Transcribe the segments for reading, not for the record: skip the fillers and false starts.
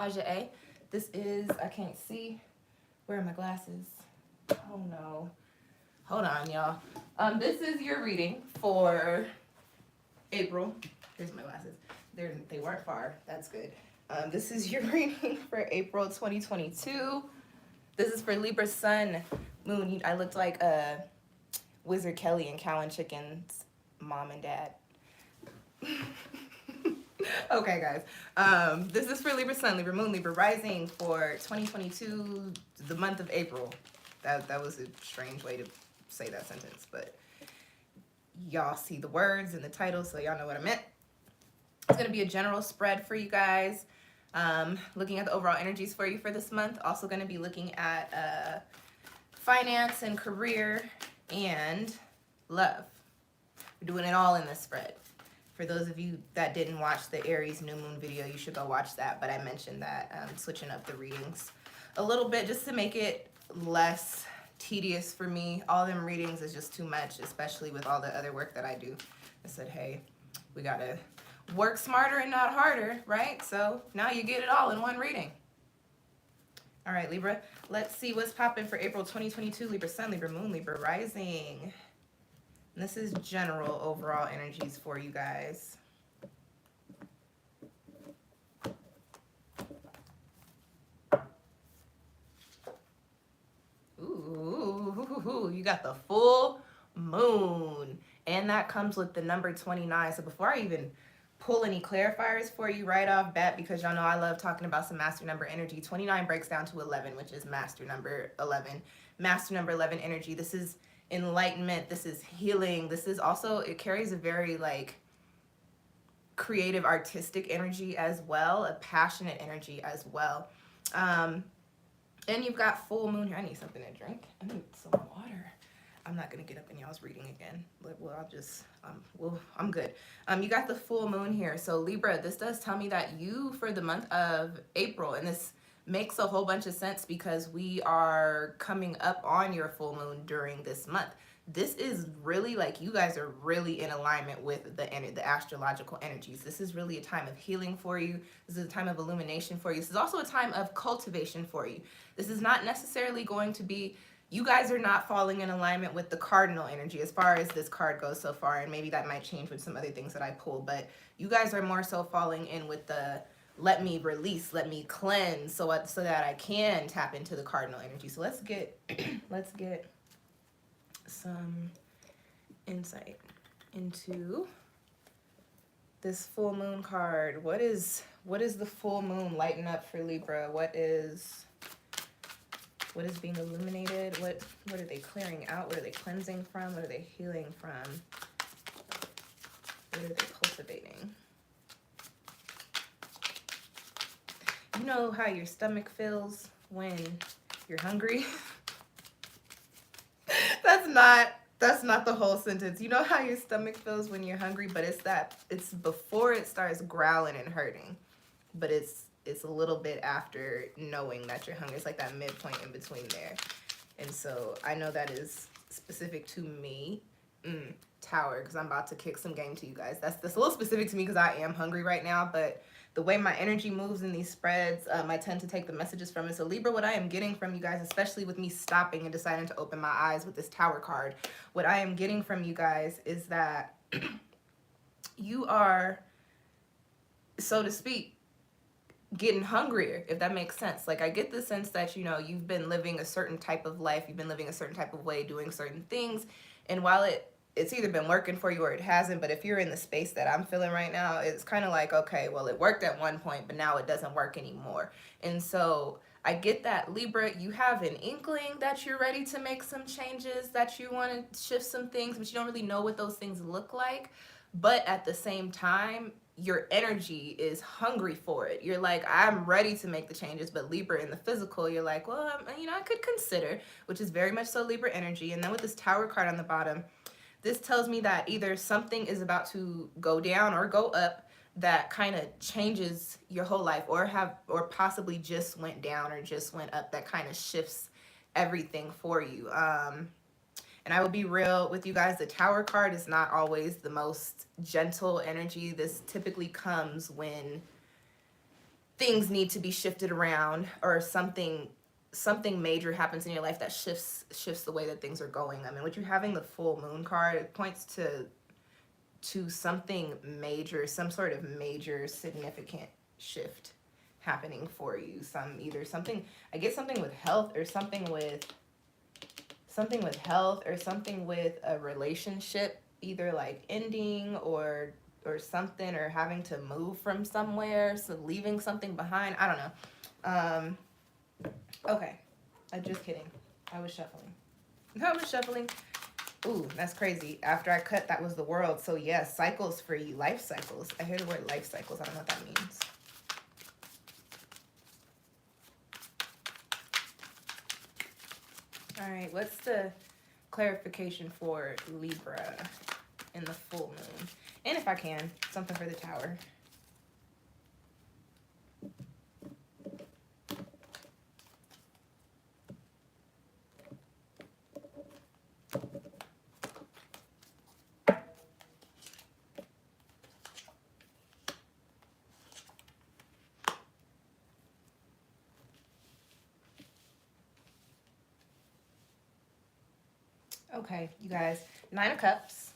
AUJHA. This is, I can't see. Where are my glasses? Oh no. Hold on, y'all. This is your reading for April. Here's my glasses. They weren't far. That's good. This is your reading for April 2022. This is for Libra Sun, Moon. I looked like Wizard Kelly and Cow and Chicken's mom and dad. Okay, guys. This is for Libra Sun, Libra Moon, Libra Rising for 2022, the month of April. That was a strange way to say that sentence, but y'all see the words in the title, so y'all know what I meant. It's going to be a general spread for you guys. Looking at the overall energies for you for this month. Also going to be looking at finance and career and love. We're doing it all in this spread. For those of you that didn't watch the Aries new moon video, you should go watch that. But I mentioned that switching up the readings a little bit just to make it less tedious for me. All them readings is just too much, especially with all the other work that I do. I said, hey, we got to work smarter and not harder, right? So now you get it all in one reading. All right, Libra, let's see what's popping for April 2022. Libra Sun, Libra Moon, Libra Rising. And this is general overall energies for you guys. Ooh, you got the full moon. And that comes with the number 29. So before I even pull any clarifiers for you right off bat, because y'all know I love talking about some master number energy, 29 breaks down to 11, which is master number 11. Master number 11 energy. This is enlightenment. This is healing. This is also, it carries a very like creative, artistic energy as well, a passionate energy as well. And you've got full moon here. I need something to drink. I need some water. I'm not gonna get up in y'all's reading again. Well, I'll just, I'm good. You got the full moon here. So Libra, this does tell me that you, for the month of April, and this makes a whole bunch of sense because we are coming up on your full moon during this month. This is really like you guys are really in alignment with the astrological energies. This is really a time of healing for you. This is a time of illumination for you. This is also a time of cultivation for you. This is not necessarily going to be, you guys are not falling in alignment with the cardinal energy as far as this card goes so far, and maybe that might change with some other things that I pull, but you guys are more so falling in with the let me release, let me cleanse so that I can tap into the cardinal energy. So let's get let's get some insight into this full moon card. What is the full moon lighting up for Libra? What is being illuminated? What are they clearing out? What are they cleansing from? What are they healing from? What are they cultivating? You know how your stomach feels when you're hungry? That's not the whole sentence. You know how your stomach feels when you're hungry, but it's before it starts growling and hurting. But it's a little bit after knowing that you're hungry. It's like that midpoint in between there. And so I know that is specific to me. Tower, because I'm about to kick some game to you guys. That's a little specific to me because I am hungry right now, but the way my energy moves in these spreads, I tend to take the messages from it. So Libra, what I am getting from you guys, especially with me stopping and deciding to open my eyes with this Tower card, what I am getting from you guys is that you are, so to speak, getting hungrier, if that makes sense. Like I get the sense that, you know, you've been living a certain type of life, you've been living a certain type of way, doing certain things, and while it's either been working for you or it hasn't, but if you're in the space that I'm feeling right now, it's kind of like, okay, well, it worked at one point, but now it doesn't work anymore. And so I get that, Libra, you have an inkling that you're ready to make some changes, that you want to shift some things, but you don't really know what those things look like. But at the same time, your energy is hungry for it. You're like, I'm ready to make the changes, but Libra in the physical, you're like, well, you know, I could consider, which is very much so Libra energy. And then with this Tower card on the bottom, this tells me that either something is about to go down or go up that kind of changes your whole life, or possibly just went down or just went up, that kind of shifts everything for you. And I will be real with you guys, the Tower card is not always the most gentle energy. This typically comes when things need to be shifted around, or something major happens in your life that shifts the way that things are going. I mean, with you having the full moon card, it points to something major, some sort of major significant shift happening for you. I get something with health, or something with health, or something with a relationship, either like ending or something, or having to move from somewhere, so leaving something behind. I don't know. Okay, I'm just kidding. I was shuffling. Ooh, that's crazy. After I cut, that was the world. So yes, cycles for you, life cycles. I hear the word life cycles. I don't know what that means. All right, what's the clarification for Libra in the full moon? And if I can, something for the Tower. Okay, you guys, 9 of Cups,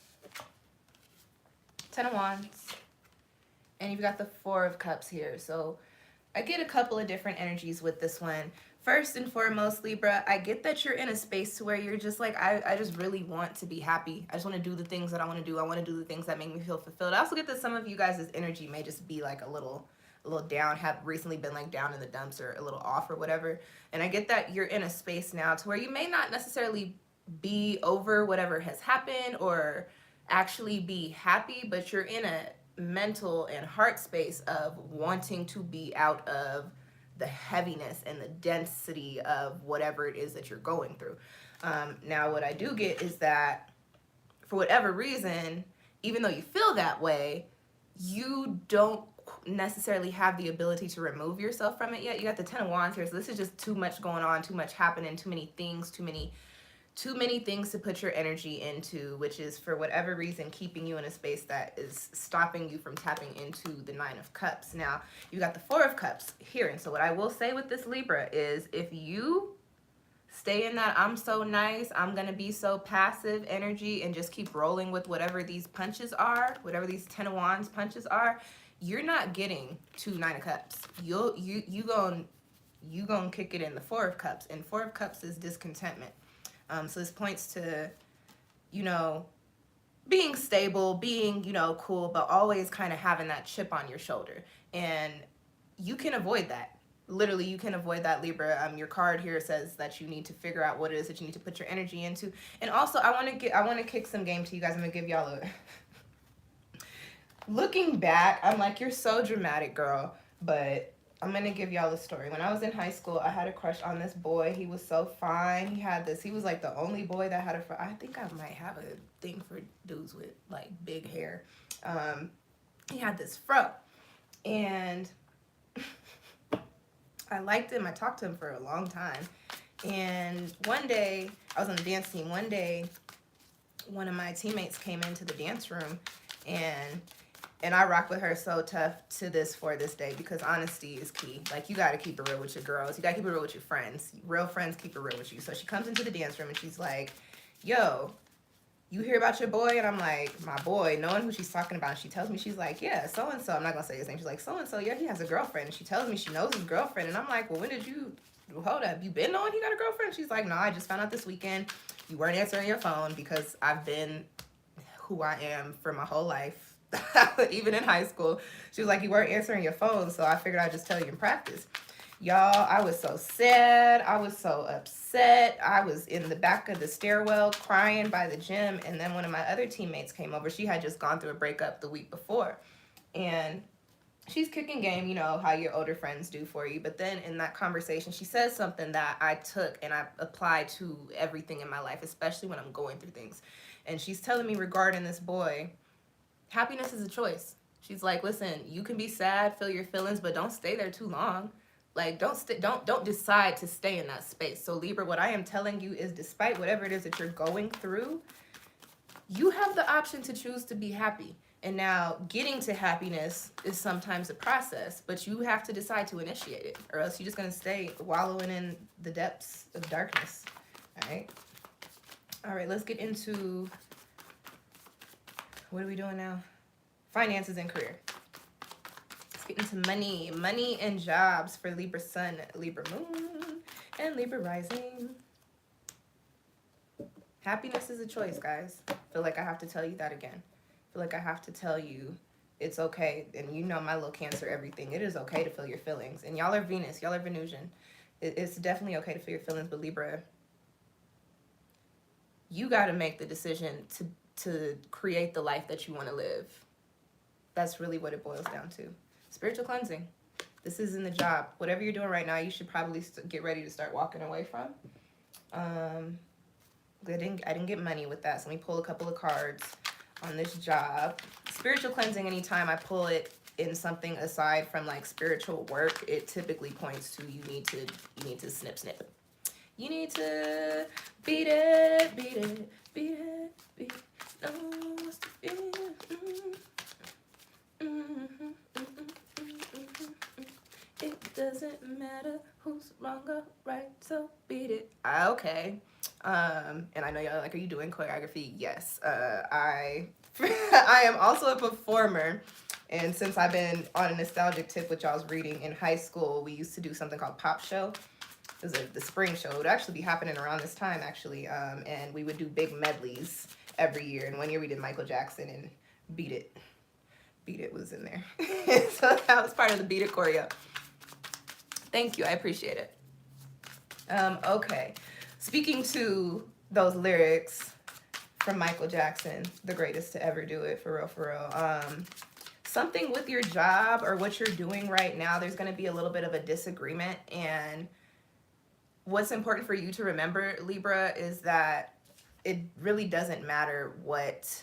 10 of Wands, and you've got the 4 of Cups here. So I get a couple of different energies with this one. First and foremost, Libra, I get that you're in a space to where you're just like, I just really want to be happy. I just want to do the things that I want to do. I want to do the things that make me feel fulfilled. I also get that some of you guys' energy may just be like a little down, have recently been like down in the dumps, or a little off, or whatever. And I get that you're in a space now to where you may not necessarily be over whatever has happened or actually be happy, but you're in a mental and heart space of wanting to be out of the heaviness and the density of whatever it is that you're going through. Now, what I do get is that for whatever reason, even though you feel that way, you don't necessarily have the ability to remove yourself from it yet. You got the 10 of Wands here, so this is just too much going on, too much happening, too many things, too many things to put your energy into, which is for whatever reason keeping you in a space that is stopping you from tapping into the 9 of Cups. Now, you got the 4 of Cups here. And so what I will say with this Libra is, if you stay in that I'm so nice, I'm going to be so passive energy, and just keep rolling with whatever these punches are, whatever these 10 of Wands punches are, you're not getting to 9 of Cups. You gonna kick it in the 4 of Cups. And 4 of Cups is discontentment. So this points to, being stable, being, cool, but always kind of having that chip on your shoulder. And you can avoid that. Literally, you can avoid that, Libra. Your card here says that you need to figure out what it is that you need to put your energy into. And also, I want to kick some game to you guys. I'm going to give y'all a... Looking back, I'm like, you're so dramatic, girl. But I'm going to give y'all a story. When I was in high school, I had a crush on this boy. He was so fine. He was like the only boy that had I think I might have a thing for dudes with like big hair. He had this fro. And I liked him. I talked to him for a long time. And one day, I was on the dance team. One day, one of my teammates came into the dance room, and I rock with her so tough for this day, because honesty is key. Like, you got to keep it real with your girls. You got to keep it real with your friends. Real friends keep it real with you. So she comes into the dance room and she's like, yo, you hear about your boy? And I'm like, my boy, knowing who she's talking about. And she tells me, she's like, yeah, so-and-so. I'm not going to say his name. She's like, so-and-so, yeah, he has a girlfriend. And she tells me she knows his girlfriend. And I'm like, well, hold up, you been knowing he got a girlfriend? She's like, no, I just found out this weekend. You weren't answering your phone, because I've been who I am for my whole life. Even in high school, she was like, you weren't answering your phone, so I figured I'd just tell you in practice. Y'all, I was so sad. I was so upset. I was in the back of the stairwell crying by the gym, and then one of my other teammates came over. She had just gone through a breakup the week before, and she's kicking game, how your older friends do for you. But then in that conversation, she says something that I took and I applied to everything in my life, especially when I'm going through things. And she's telling me regarding this boy, happiness is a choice. She's like, listen, you can be sad, feel your feelings, but don't stay there too long. Like, don't decide to stay in that space. So Libra, what I am telling you is, despite whatever it is that you're going through, you have the option to choose to be happy. And now getting to happiness is sometimes a process, but you have to decide to initiate it, or else you're just going to stay wallowing in the depths of darkness. All right. All right, let's get into, what are we doing now? Finances and career. Let's get into money and jobs for Libra Sun, Libra Moon, and Libra Rising. Happiness is a choice, guys. I feel like I have to tell you that again. I feel like I have to tell you it's okay. And you know my little Cancer everything. It is okay to feel your feelings. And y'all are Venus. Y'all are Venusian. It's definitely okay to feel your feelings. But Libra, you got to make the decision to create the life that you want to live. That's really what it boils down to. Spiritual cleansing. This is in the job. Whatever you're doing right now, you should probably get ready to start walking away from. I didn't get money with that, so let me pull a couple of cards on this job. Spiritual cleansing, anytime I pull it in something aside from like spiritual work, it typically points to you need to snip. You need to beat it. No, what's the feeling? It doesn't matter who's wrong or right, so beat it. Okay. And I know y'all like, are you doing choreography? Yes. I am also a performer. And since I've been on a nostalgic tip, which I was reading in high school, we used to do something called Pop Show. It was the spring show. It would actually be happening around this time, actually. And we would do big medleys every year. And one year we did Michael Jackson and Beat It. Beat It was in there. So that was part of the Beat It choreo. Thank you. I appreciate it. Okay. Speaking to those lyrics from Michael Jackson, the greatest to ever do it, for real. Something with your job or what you're doing right now, there's going to be a little bit of a disagreement. And what's important for you to remember, Libra, is that it really doesn't matter what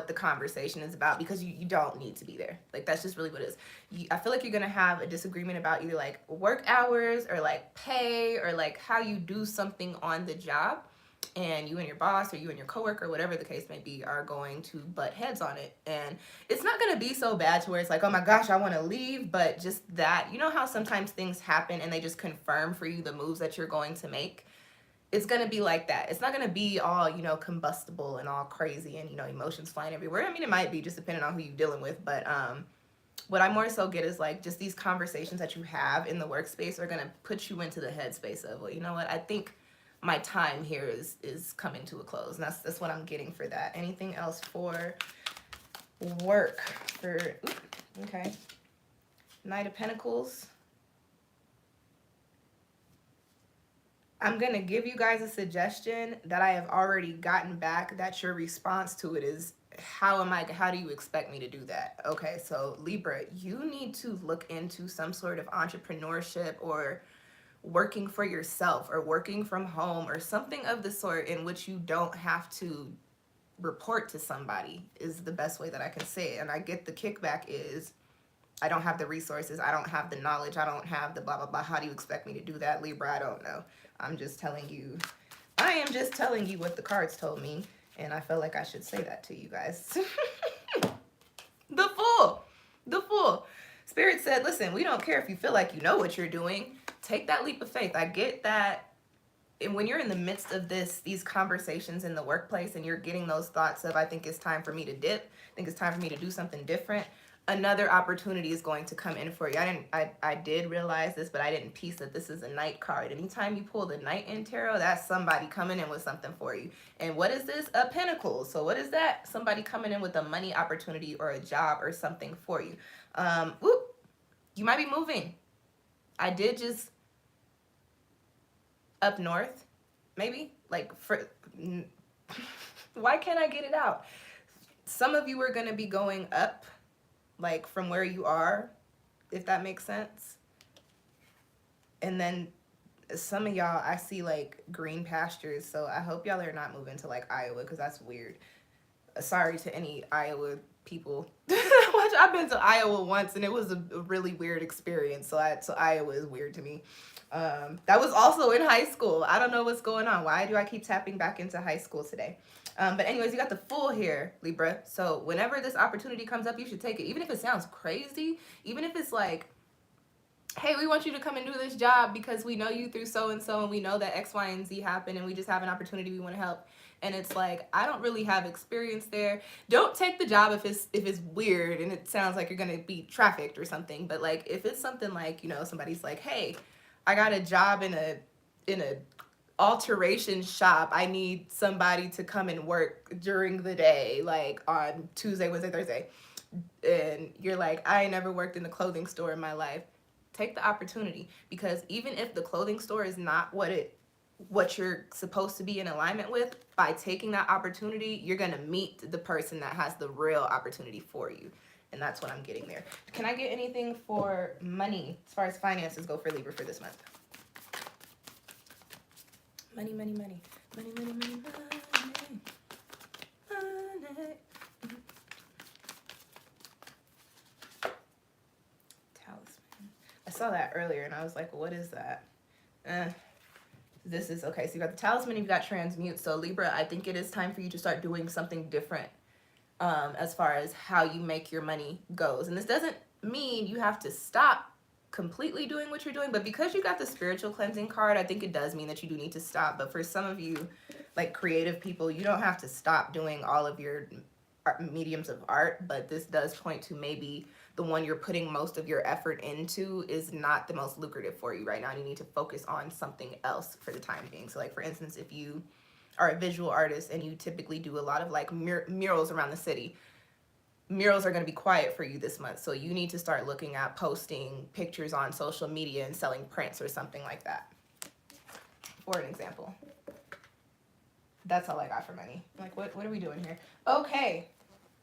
the conversation is about, because you don't need to be there. Like, that's just really what it is. I feel like you're going to have a disagreement about either like work hours or like pay or like how you do something on the job, and you and your boss or you and your coworker, whatever the case may be, are going to butt heads on it. And it's not going to be so bad to where it's like, oh my gosh, I want to leave, but just that, you know how sometimes things happen and they just confirm for you the moves that you're going to make? It's going to be like that. It's not going to be all, combustible and all crazy and, emotions flying everywhere. I mean, it might be just depending on who you're dealing with. But what I more so get is like just these conversations that you have in the workspace are going to put you into the headspace of, well, you know what? I think my time here is coming to a close. And that's what I'm getting for that. Anything else for work? Okay. Knight of Pentacles. I'm going to give you guys a suggestion that I have already gotten back, that your response to it is, how do you expect me to do that? Okay, so Libra, you need to look into some sort of entrepreneurship or working for yourself or working from home or something of the sort in which you don't have to report to somebody, is the best way that I can say it. And I get the kickback is, I don't have the resources, I don't have the knowledge, I don't have the blah, blah, blah. How do you expect me to do that, Libra? I don't know. I am just telling you what the cards told me, and I felt like I should say that to you guys. The Fool. Spirit said, listen, we don't care if you feel like you know what you're doing. Take that leap of faith. I get that. And when you're in the midst of these conversations in the workplace and you're getting those thoughts of, I think it's time for me to dip, I think it's time for me to do something different, another opportunity is going to come in for you. I did realize this, but I didn't piece that this is a Knight card. Anytime you pull the Knight in tarot, that's somebody coming in with something for you. And what is this? A Pentacle. So what is that? Somebody coming in with a money opportunity or a job or something for you. You might be moving. I did just up north, maybe, like, for why can't I get it out? Some of you are going to be going up, like from where you are, if that makes sense. And then some of y'all, I see like green pastures, so I hope y'all are not moving to like Iowa, because that's weird. Sorry to any Iowa people watching I've been to Iowa once, and it was a really weird experience. So Iowa is weird to me. That was also in high school. I don't know what's going on. Why do I keep tapping back into high school today? But anyways, you got the Fool here, Libra. So whenever this opportunity comes up, you should take it. Even if it sounds crazy, even if it's like, hey, we want you to come and do this job because we know you through so-and-so, and we know that X, Y, and Z happened, and we just have an opportunity, we want to help. And it's like, I don't really have experience there. Don't take the job if it's weird and it sounds like you're going to be trafficked or something. But like, if it's something like, you know, somebody's like, hey, I got a job in a alteration shop. I need somebody to come and work during the day, like on Tuesday, Wednesday, Thursday. And you're like, I never worked in a clothing store in my life. Take the opportunity, because even if the clothing store is not what you're supposed to be in alignment with, by taking that opportunity, you're going to meet the person that has the real opportunity for you. And that's what I'm getting there. Can I get anything for money as far as finances go for Libra for this month? Money, money, money. Money, money, money, money. Money. Talisman. I saw that earlier and I was like, what is that? This is, okay, so you got the talisman, you've got transmute. So Libra, I think it is time for you to start doing something different as far as how you make your money goes. And this doesn't mean you have to stop completely doing what you're doing, but because you got the spiritual cleansing card, I think it does mean that you do need to stop. But for some of you, like creative people, you don't have to stop doing all of your mediums of art, but this does point to maybe the one you're putting most of your effort into is not the most lucrative for you right now. You need to focus on something else for the time being. So like, for instance, if you are a visual artist and you typically do a lot of like murals around the city, murals are going to be quiet for you this month. So you need to start looking at posting pictures on social media and selling prints or something like that, for an example. That's all I got for money. Like, what are we doing here? Okay.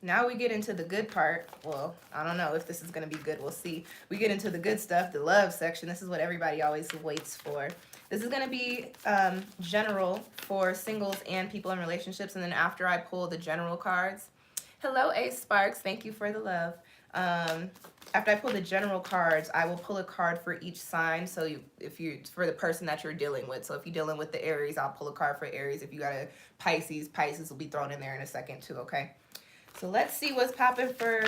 Now we get into the good part. Well, I don't know if this is going to be good. We'll see. We get into the good stuff, the love section. This is what everybody always waits for. This is going to be general for singles and people in relationships. And then after I pull the general cards, hello, Ace Sparks. Thank you for the love. After I pull the general cards, I will pull a card for each sign. So for the person that you're dealing with. So if you're dealing with the Aries, I'll pull a card for Aries. If you got a Pisces, Pisces will be thrown in there in a second too, okay? So let's see what's popping for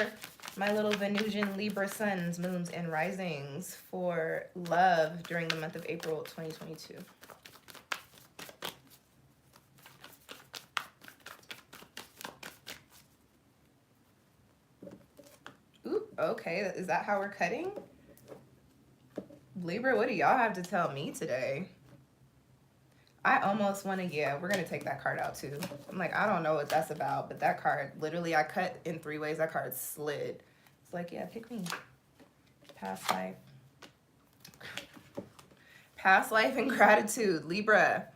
my little Venusian Libra suns, moons, and risings for love during the month of April 2022. Ooh, okay, is that how we're cutting? Libra, what do y'all have to tell me today? I almost want to, yeah, we're going to take that card out too. I'm like, I don't know what that's about, but that card, literally, I cut in 3 ways. That card slid. It's like, yeah, pick me. Past life. Past life and gratitude. Libra.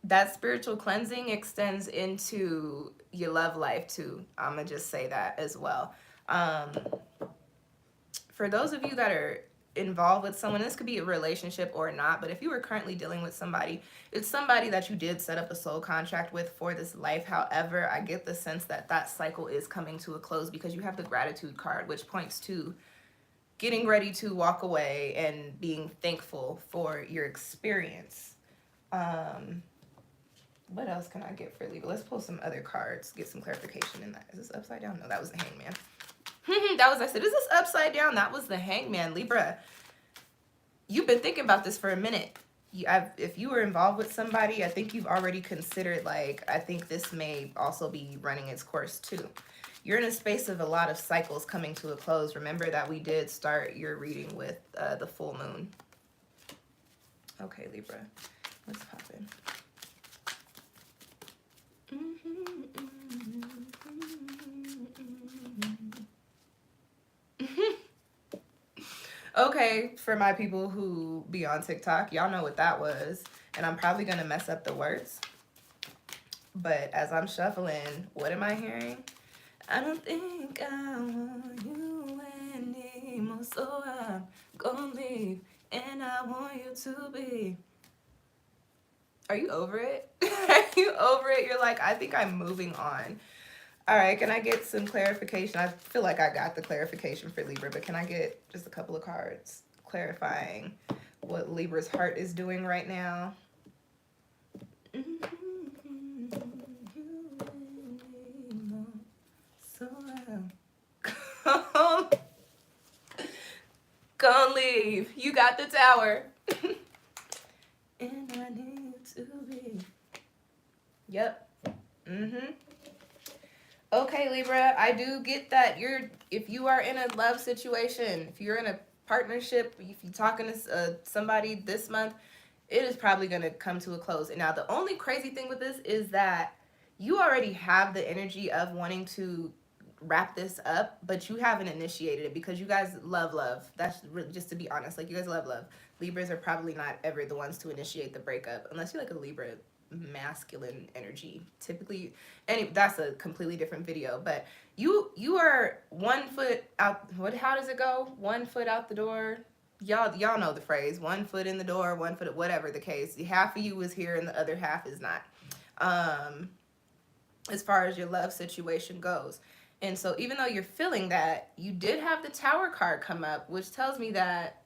That spiritual cleansing extends into your love life too. I'm going to just say that as well. For those of you that are involved with someone, this could be a relationship or not, but if you were currently dealing with somebody, it's somebody that you did set up a soul contract with for this life. However, I get the sense that that cycle is coming to a close because you have the gratitude card, which points to getting ready to walk away and being thankful for your experience. What else can I get for Libra? Let's pull some other cards, get some clarification in that. Is this upside down? No, that was the Hangman. I said, is this upside down? That was the Hangman. Libra, you've been thinking about this for a minute. If you were involved with somebody, I think you've already considered, like, I think this may also be running its course too. You're in a space of a lot of cycles coming to a close. Remember that we did start your reading with the full moon. Okay, Libra, let's pop in. Okay, for my people who be on TikTok, y'all know what that was. And I'm probably going to mess up the words. But as I'm shuffling, what am I hearing? I don't think I want you anymore, so I'm gonna leave. And I want you to be. Are you over it? Are you over it? You're like, I think I'm moving on. All right, can I get some clarification? I feel like I got the clarification for Libra, but can I get just a couple of cards clarifying what Libra's heart is doing right now? So gonna leave. You got the Tower. And I need to leave. Yep. Okay, Libra, I do get that if you are in a love situation, if you're in a partnership, if you're talking to somebody this month, it is probably going to come to a close. And now the only crazy thing with this is that you already have the energy of wanting to wrap this up, but you haven't initiated it because you guys love. That's really, just to be honest, like you guys love. Libras are probably not ever the ones to initiate the breakup unless you're like a Libra masculine energy typically, and that's a completely different video. But you are 1 foot out. How does it go? 1 foot out the door. Y'all know the phrase, 1 foot in the door, 1 foot, whatever the case. Half of you is here and the other half is not, as far as your love situation goes. And so even though you're feeling that, you did have the Tower card come up, which tells me that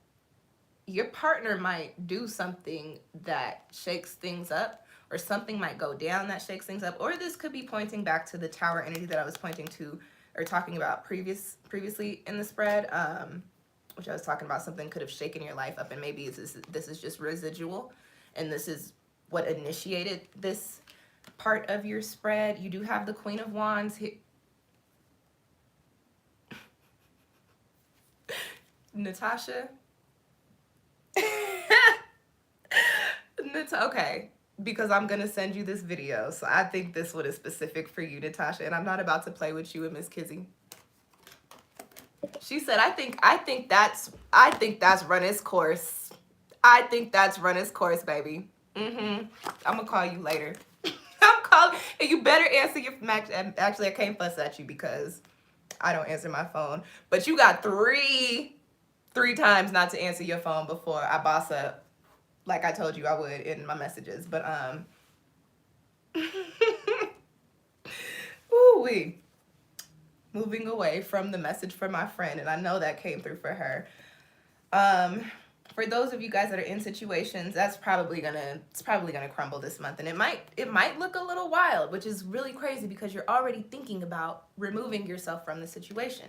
your partner might do something that shakes things up, or something might go down that shakes things up, or this could be pointing back to the Tower energy that I was pointing to or talking about previously in the spread, which I was talking about something could have shaken your life up, and maybe this is just residual, and this is what initiated this part of your spread. You do have the Queen of Wands here. Natasha? Okay, because I'm gonna send you this video, so I think this one is specific for you, Natasha, and I'm not about to play with you and Miss Kizzy. She said, I think that's run its course. I think that's run its course, baby. I'm gonna call you later. I'm calling, and you better answer your actually I can't fuss at you because I don't answer my phone, but you got three times not to answer your phone before I boss up, like I told you I would in my messages. But ooh-wee. Moving away from the message for my friend, and I know that came through for her. For those of you guys that are in situations, it's probably gonna crumble this month, and it might look a little wild, which is really crazy because you're already thinking about removing yourself from the situation.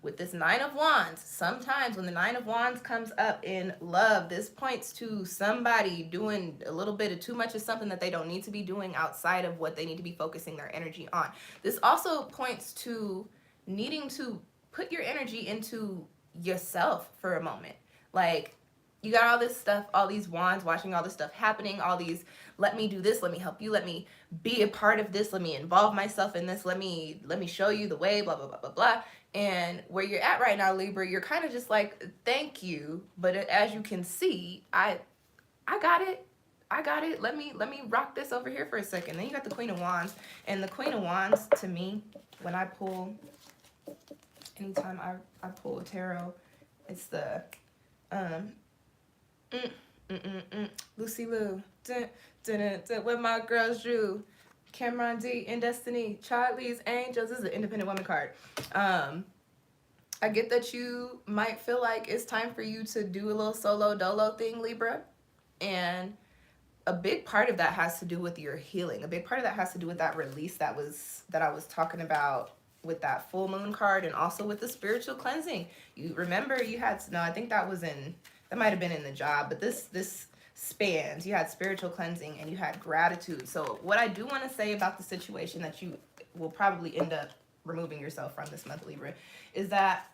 With this Nine of Wands, sometimes when the Nine of Wands comes up in love, this points to somebody doing a little bit of too much of something that they don't need to be doing outside of what they need to be focusing their energy on. This also points to needing to put your energy into yourself for a moment. Like, you got all this stuff, all these wands, watching all this stuff happening, all these, let me do this, let me help you, let me be a part of this, let me involve myself in this, let me show you the way, blah, blah, blah, blah, blah. And where you're at right now, Libra, you're kind of just like, thank you. But as you can see, I got it. Let me rock this over here for a second. Then you got the Queen of Wands. And the Queen of Wands, to me, when I pull, anytime I pull a tarot, it's the, Lucy Lou, with my girls Drew, Cameron D, In Destiny, Charlie's Angels. This is an independent woman card. I get that you might feel like it's time for you to do a little solo dolo thing, Libra, and a big part of that has to do with your healing. A big part of that has to do with that release that I was talking about with that full moon card, and also with the spiritual cleansing. You remember you had, no, I think that might have been in the job, but this spans. You had spiritual cleansing and you had gratitude. So what I do want to say about the situation that you will probably end up removing yourself from this month, Libra, is that,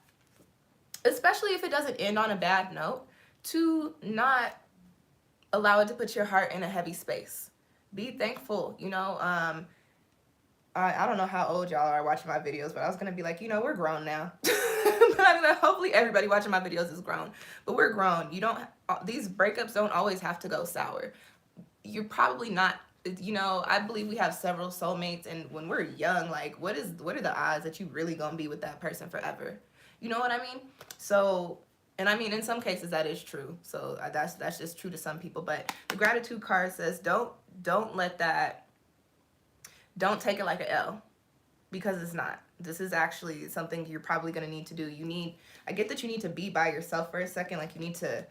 especially if it doesn't end on a bad note, to not allow it to put your heart in a heavy space. Be thankful. You know, I don't know how old y'all are watching my videos, but I was going to be like, you know, we're grown now. But I'm like, hopefully everybody watching my videos is grown. But we're grown. These breakups don't always have to go sour. You're probably not, you know, I believe we have several soulmates, and when we're young, like, what are the odds that you really going to be with that person forever? You know what I mean? So, and I mean, in some cases that is true. So that's just true to some people. But the gratitude card says, don't let that, don't take it like an L. because it's not. This is actually something you're probably going to need to do. I get that you need to be by yourself for a second. Like, you need to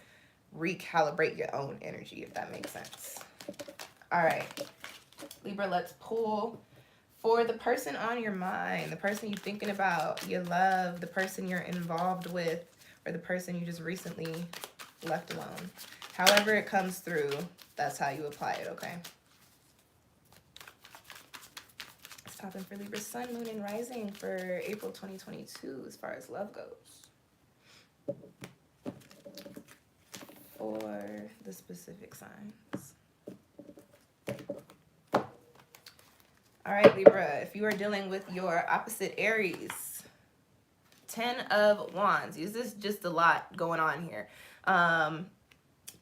recalibrate your own energy, if that makes sense. All right, Libra, let's pull for the person on your mind, the person you're thinking about, your love, the person you're involved with, or the person you just recently left alone. However it comes through, that's how you apply it, okay? Let's pop in for Libra, Sun, Moon, and Rising for April 2022 as far as love goes. For the specific signs. All right, Libra, if you are dealing with your opposite Aries, 10 of Wands. This is just a lot going on here.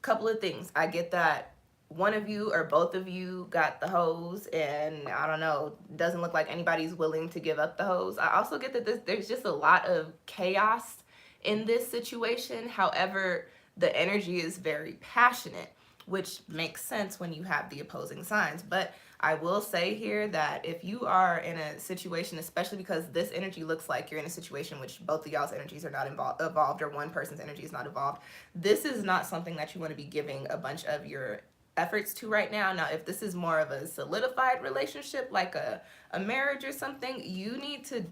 Couple of things. I get that one of you or both of you got the hose, and I don't know, doesn't look like anybody's willing to give up the hose. I also get that there's just a lot of chaos in this situation. However, the energy is very passionate, which makes sense when you have the opposing signs. But I will say here that if you are in a situation, especially because this energy looks like you're in a situation which both of y'all's energies are not evolved, or one person's energy is not evolved, this is not something that you want to be giving a bunch of your efforts to right now. Now, if this is more of a solidified relationship, like a marriage or something, you need to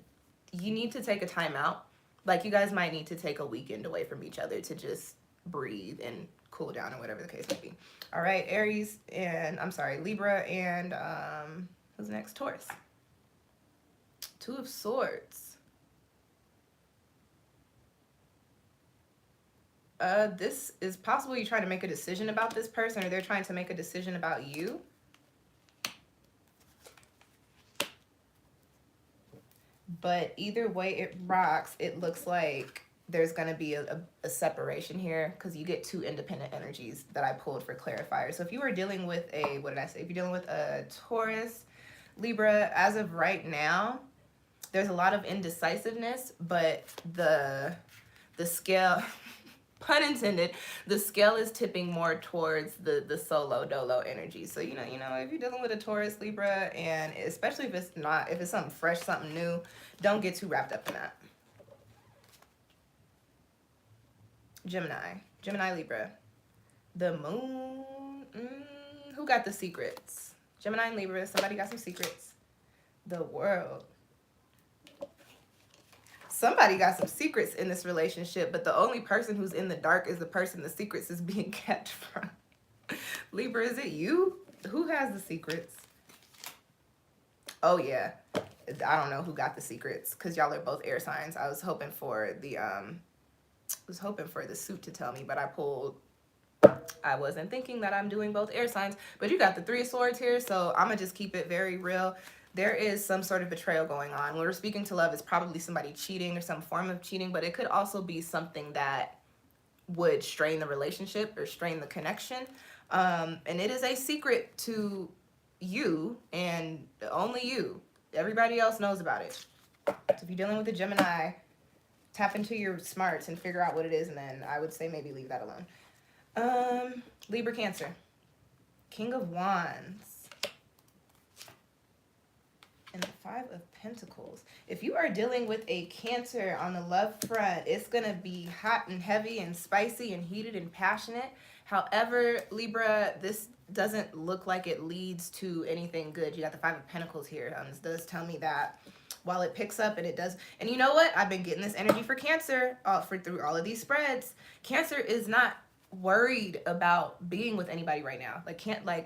take a time out. Like, you guys might need to take a weekend away from each other to just breathe and cool down, or whatever the case may be. All right, Aries and Libra and who's next? Taurus. Two of Swords. This is possible you're trying to make a decision about this person, or they're trying to make a decision about you. But either way it rocks, it looks like there's going to be a separation here, because you get two independent energies that I pulled for clarifier. So if you were dealing with a, what did I say? If you're dealing with a Taurus, Libra, as of right now, there's a lot of indecisiveness, but the scale, pun intended, the scale is tipping more towards the solo dolo energy. So, you know, if you're dealing with a Taurus, Libra, and especially if it's something fresh, something new, don't get too wrapped up in that. Gemini, Libra. The Moon. Who got the secrets? Gemini and Libra. Somebody got some secrets. The World. Somebody got some secrets in this relationship, but the only person who's in the dark is the person the secrets is being kept from. Libra, is it you? Who has the secrets? Oh, yeah. I don't know who got the secrets, because y'all are both air signs. I was hoping for the suit to tell me, but I wasn't thinking that I'm doing both air signs. But you got the Three of Swords here, so I'm gonna just keep it very real. There is some sort of betrayal going on. When we're speaking to love, it's probably somebody cheating or some form of cheating, but it could also be something that would strain the relationship or strain the connection. And it is a secret to you and only you. Everybody else knows about it. So if you're dealing with a Gemini, tap into your smarts and figure out what it is, and then I would say maybe leave that alone. Libra, Cancer. King of Wands. And the Five of Pentacles. If you are dealing with a Cancer on the love front, it's going to be hot and heavy and spicy and heated and passionate. However, Libra, this doesn't look like it leads to anything good. You got the Five of Pentacles here. This does tell me that while it picks up, and it does. And you know what? I've been getting this energy for Cancer through all of these spreads. Cancer is not worried about being with anybody right now.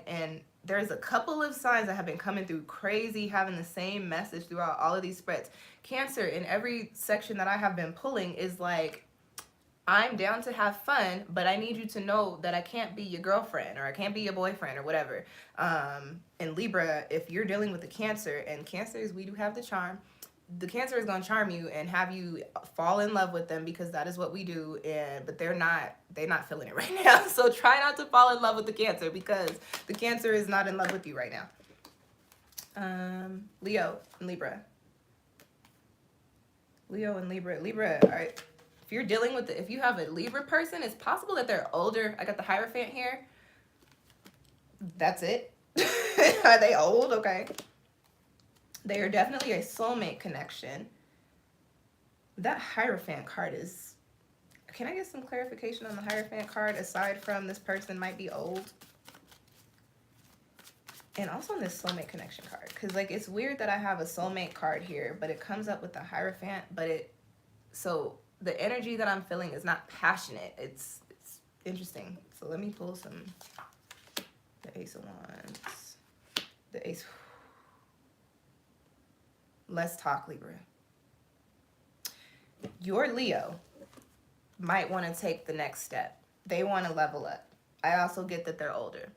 And there's a couple of signs that have been coming through crazy, having the same message throughout all of these spreads. Cancer, in every section that I have been pulling, is like, I'm down to have fun, but I need you to know that I can't be your girlfriend, or I can't be your boyfriend, or whatever. And Libra, if you're dealing with the Cancer, and Cancers, we do have the charm. The Cancer is going to charm you and have you fall in love with them, because that is what we do. But they're not feeling it right now. So try not to fall in love with the Cancer, because the Cancer is not in love with you right now. Leo and Libra. Libra, all right. If you're dealing with if you have a Libra person, it's possible that they're older. I got the Hierophant here. That's it. Are they old? Okay. They are definitely a soulmate connection. That Hierophant card is... Can I get some clarification on the Hierophant card aside from this person might be old? And also on this soulmate connection card. Because, like, it's weird that I have a soulmate card here, but it comes up with the Hierophant. But it... So, the energy that I'm feeling is not passionate. It's interesting. So, let me pull some... The Ace of Wands. The Ace... Let's talk, Libra. Your Leo might want to take the next step. They want to level up. I also get that they're older.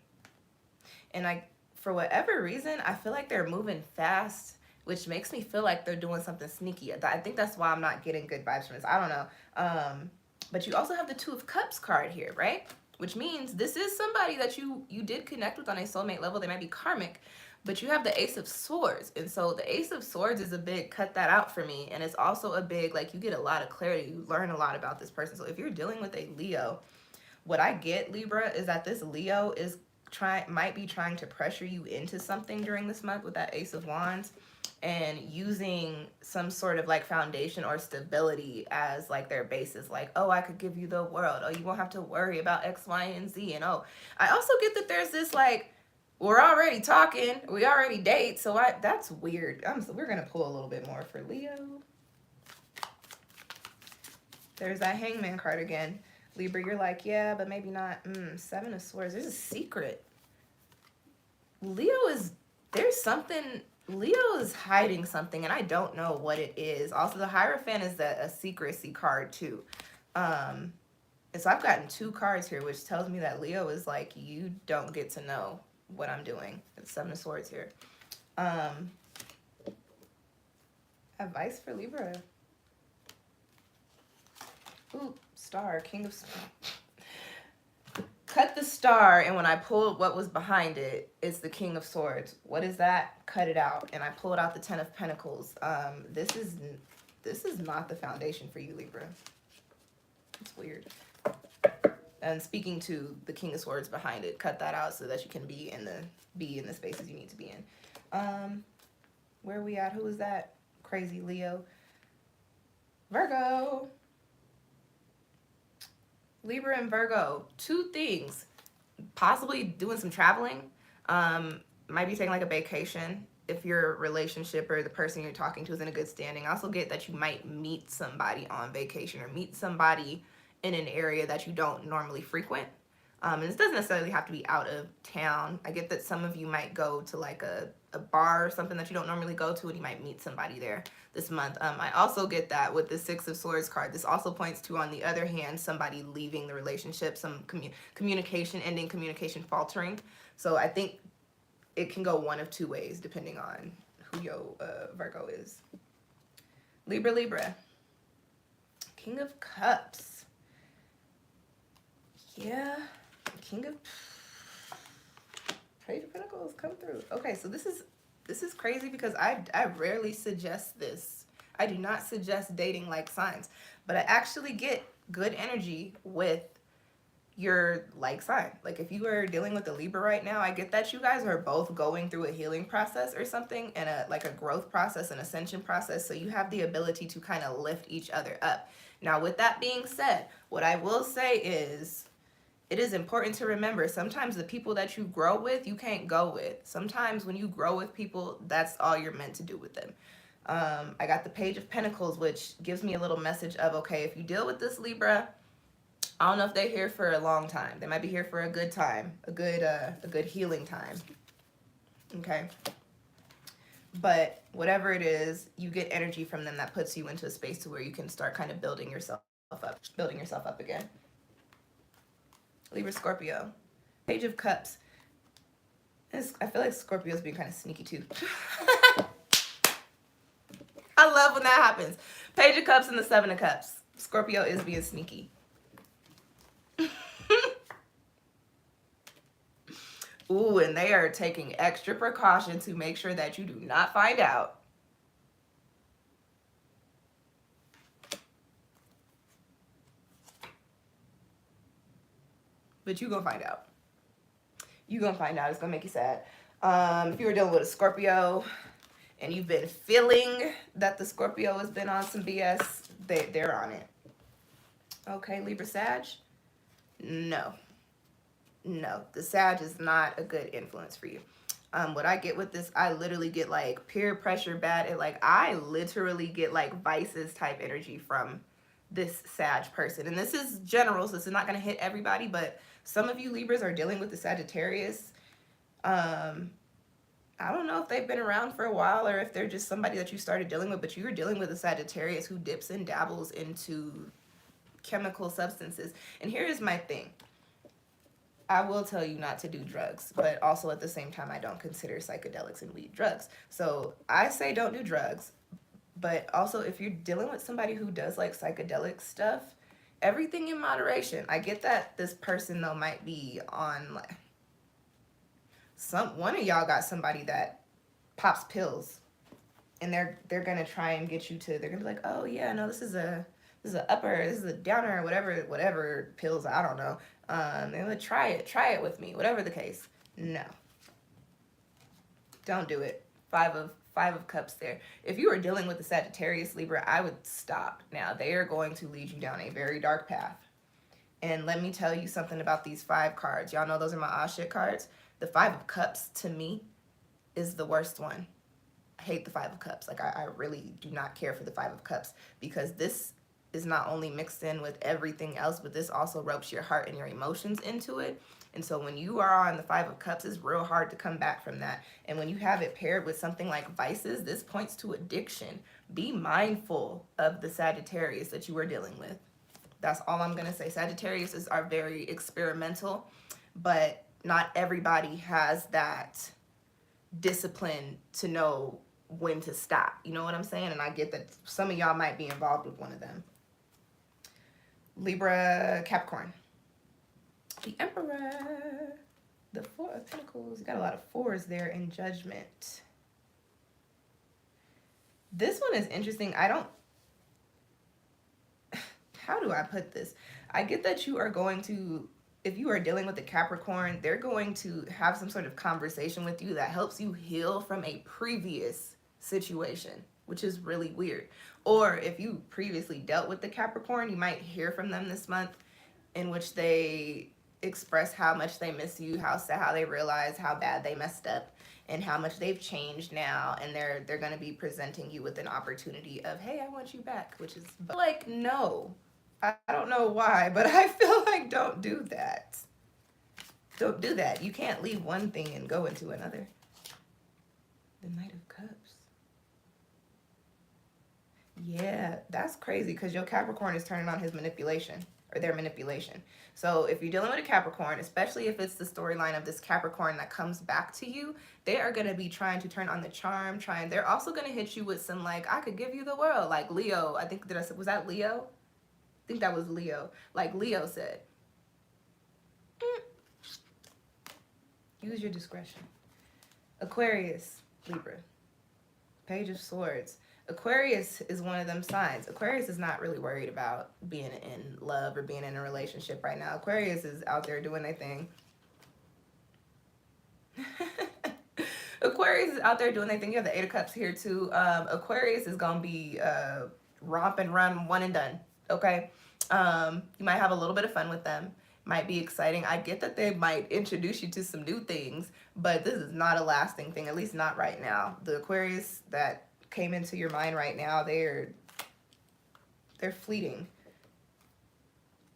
And for whatever reason, I feel like they're moving fast, which makes me feel like they're doing something sneaky. I think that's why I'm not getting good vibes from this. I don't know. But you also have the Two of Cups card here, right? Which means this is somebody that you did connect with on a soulmate level. They might be karmic. But you have the Ace of Swords. And so the Ace of Swords is a big cut that out for me. And it's also a big, like, you get a lot of clarity. You learn a lot about this person. So if you're dealing with a Leo, what I get, Libra, is that this Leo might be trying to pressure you into something during this month with that Ace of Wands. And using some sort of, like, foundation or stability as, like, their basis. Like, oh, I could give you the world. Oh, you won't have to worry about X, Y, and Z. And, oh, I also get that there's this, like... We're already talking. We already date. So that's weird. We're going to pull a little bit more for Leo. There's that Hangman card again. Libra, you're like, yeah, but maybe not. Seven of Swords. There's a secret. Leo is hiding something, and I don't know what it is. Also, the Hierophant is a secrecy card, too. And so I've gotten 2 cards here, which tells me that Leo is like, you don't get to know what I'm doing. It's Seven of Swords here. Advice for Libra. Ooh, Star, King of... Cut the star, and when I pulled what was behind it, it's the King of Swords. What is that? Cut it out. And I pulled out the Ten of Pentacles. This is not the foundation for you, Libra. It's weird. And speaking to the King of Swords behind it, cut that out so that you can be in the spaces you need to be in. Where are we at? Who is that? Crazy Leo. Virgo. Libra and Virgo. 2 things. Possibly doing some traveling. Might be taking like a vacation if your relationship or the person you're talking to is in a good standing. I also get that you might meet somebody on vacation or meet somebody in an area that you don't normally frequent. And this doesn't necessarily have to be out of town. I get that some of you might go to like a bar or something that you don't normally go to, and you might meet somebody there this month. I also get that with the Six of Swords card. This also points to, on the other hand, somebody leaving the relationship, some communication ending, communication faltering. So I think it can go one of 2 ways depending on who your Virgo is. Libra. King of Cups. Yeah, King of Page of Pentacles come through. Okay, so this is crazy because I rarely suggest this. I do not suggest dating like signs, but I actually get good energy with your like sign. Like if you are dealing with a Libra right now, I get that you guys are both going through a healing process or something, and a growth process, an ascension process. So you have the ability to kind of lift each other up. Now, with that being said, what I will say is, it is important to remember, sometimes the people that you grow with, you can't go with. Sometimes when you grow with people, that's all you're meant to do with them. I got the Page of Pentacles, which gives me a little message of, okay, if you deal with this Libra, I don't know if they're here for a long time. They might be here for a good time, a good healing time. Okay? But whatever it is, you get energy from them that puts you into a space to where you can start kind of building yourself up again. Libra, Scorpio. Page of Cups. I feel like Scorpio's being kind of sneaky too. I love when that happens. Page of Cups and the Seven of Cups. Scorpio is being sneaky. Ooh, and they are taking extra precaution to make sure that you do not find out. But you're going to find out. You're going to find out. It's going to make you sad. If you were dealing with a Scorpio and you've been feeling that the Scorpio has been on some BS, they're on it. Okay, Libra Sag? No. No, the Sag is not a good influence for you. What I get with this, I literally get like peer pressure bad. And like, I literally get like vices type energy from this Sag person. And this is general, so this is not going to hit everybody, but some of you Libras are dealing with the Sagittarius. I don't know if they've been around for a while or if they're just somebody that you started dealing with, but you're dealing with a Sagittarius who dips and dabbles into chemical substances. And here is my thing. I will tell you not to do drugs, but also at the same time, I don't consider psychedelics and weed drugs. So I say don't do drugs, but also if you're dealing with somebody who does like psychedelic stuff, everything in moderation. I get that this person though might be on like one of y'all got somebody that pops pills, and they're gonna try and get you to. They're gonna be like, oh yeah, no, this is a upper, this is a downer, whatever pills. I don't know. They're gonna try it with me, whatever the case. No, don't do it. Five of Cups there. If you are dealing with the Sagittarius Libra, I would stop. Now they are going to lead you down a very dark path. And let me tell you something about these 5 cards. Y'all know those are my AUJHA cards. The 5 of Cups to me is the worst one. I hate the 5 of Cups. Like I really do not care for the 5 of Cups, because this is not only mixed in with everything else, but this also ropes your heart and your emotions into it. And so when you are on the 5 of Cups, it's real hard to come back from that. And when you have it paired with something like vices, this points to addiction. Be mindful of the Sagittarius that you are dealing with. That's all I'm going to say. Sagittarius are very experimental, but not everybody has that discipline to know when to stop. You know what I'm saying? And I get that some of y'all might be involved with one of them. Libra, Capricorn. The Emperor. The 4 of Pentacles. You got a lot of 4s there in Judgment. This one is interesting. How do I put this? I get that you are going to, if you are dealing with a Capricorn, they're going to have some sort of conversation with you that helps you heal from a previous situation, which is really weird. Or if you previously dealt with the Capricorn, you might hear from them this month in which they express how much they miss you, how they realize how bad they messed up and how much they've changed now, and they're going to be presenting you with an opportunity of, hey, I want you back, which is like, no. I don't know why, but I feel like don't do that. Don't do that. You can't leave one thing and go into another. The Knight of Cups. Yeah, that's crazy, because your Capricorn is turning on his manipulation, or their manipulation. So if you're dealing with a Capricorn, especially if it's the storyline of this Capricorn that comes back to you, they are going to be trying to turn on the charm, they're also going to hit you with some like, I could give you the world, like Leo. I think, was that Leo? I think that was Leo. Like Leo said, use your discretion. Aquarius, Libra, Page of Swords. Aquarius is one of them signs. Aquarius is not really worried about being in love or being in a relationship right now. Aquarius is out there doing their thing. Aquarius is out there doing their thing. You have the 8 of Cups here too. Aquarius is going to be romp and run, one and done. Okay? You might have a little bit of fun with them. Might be exciting. I get that they might introduce you to some new things, but this is not a lasting thing, at least not right now. The Aquarius that came into your mind right now, they're fleeting.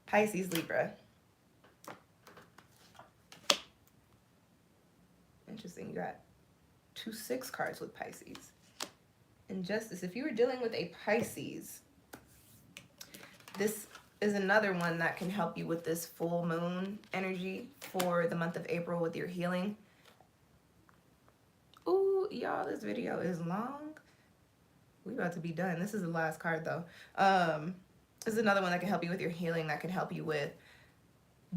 Pisces, Libra. Interesting. You got 2 6 cards with Pisces. Injustice. If you were dealing with a Pisces, this is another one that can help you with this full moon energy for the month of April with your healing. Ooh, y'all, this video is long. We about to be done. This is the last card though. This is another one that can help you with your healing, that can help you with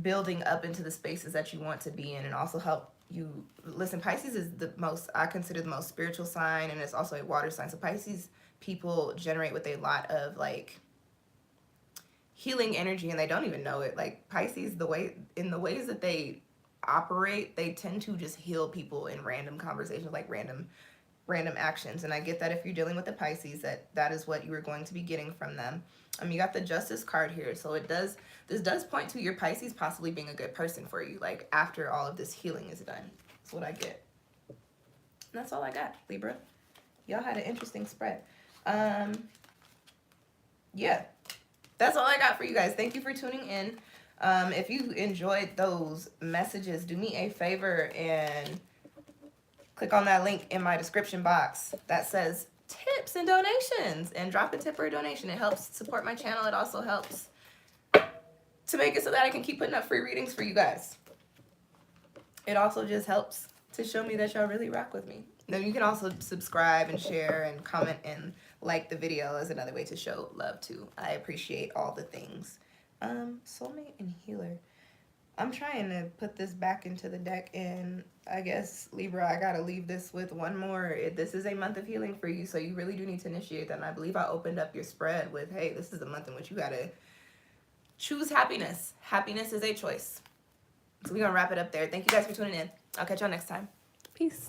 building up into the spaces that you want to be in, and also help you. Listen, Pisces is I consider the most spiritual sign, and it's also a water sign. So Pisces people generate with a lot of like healing energy, and they don't even know it. Like Pisces, in the ways that they operate, they tend to just heal people in random conversations, like random random actions. And I get that if you're dealing with the Pisces, that is what you are going to be getting from them. You got the Justice card here, so this does point to your Pisces possibly being a good person for you, like after all of this healing is done. That's what I get. And that's all I got, Libra. Y'all had an interesting spread. Yeah, that's all I got for you guys. Thank you for tuning in. If you enjoyed those messages, do me a favor and click on that link in my description box that says tips and donations, and drop a tip or a donation. It helps support my channel. It also helps to make it so that I can keep putting up free readings for you guys. It also just helps to show me that y'all really rock with me. Now you can also subscribe and share and comment and like the video as another way to show love too. I appreciate all the things. Soulmate and healer. I'm trying to put this back into the deck, and I guess, Libra, I gotta leave this with one more. This is a month of healing for you, so you really do need to initiate that. And I believe I opened up your spread with, hey, this is a month in which you gotta choose happiness. Happiness is a choice. So we're gonna wrap it up there. Thank you guys for tuning in. I'll catch y'all next time. Peace.